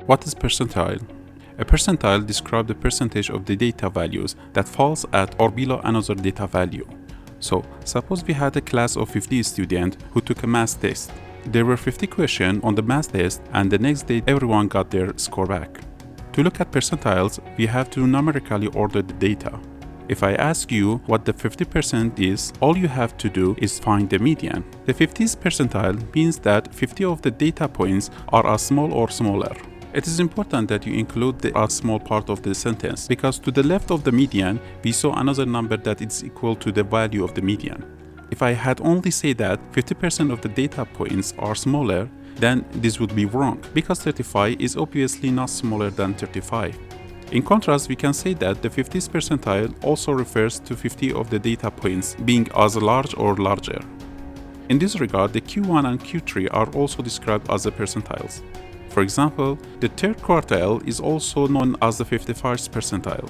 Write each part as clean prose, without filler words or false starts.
What is percentile? A percentile describes the percentage of the data values that falls at or below another data value. So, suppose we had a class of 50 students who took a math test. There were 50 questions on the math test, and the next day everyone got their score back. To look at percentiles, we have to numerically order the data. If I ask you what the 50% is, all you have to do is find the median. The 50th percentile means that 50 of the data points are as small or smaller. It is important that you include the as small part of the sentence, because to the left of the median, we saw another number that is equal to the value of the median. If I had only said that 50% of the data points are smaller, then this would be wrong, because 35 is obviously not smaller than 35. In contrast, we can say that the 50th percentile also refers to 50 of the data points being as large or larger. In this regard, the Q1 and Q3 are also described as the percentiles. For example, the third quartile is also known as the 55th percentile.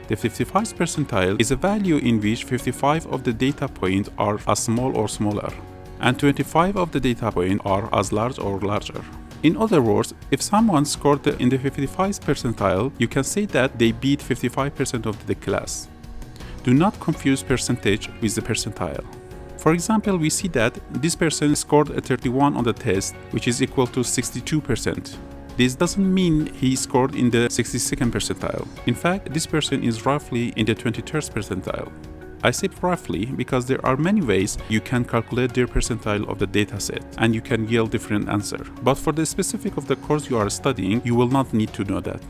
The 55th percentile is a value in which 55 of the data points are as small or smaller, and 25 of the data points are as large or larger. In other words, if someone scored in the 55th percentile, you can say that they beat 55% of the class. Do not confuse percentage with the percentile. For example, we see that this person scored a 31 on the test, which is equal to 62%. This doesn't mean he scored in the 62nd percentile. In fact, this person is roughly in the 23rd percentile. I said roughly because there are many ways you can calculate their percentile of the dataset, and you can yield different answer. But for the specific of the course you are studying, you will not need to know that.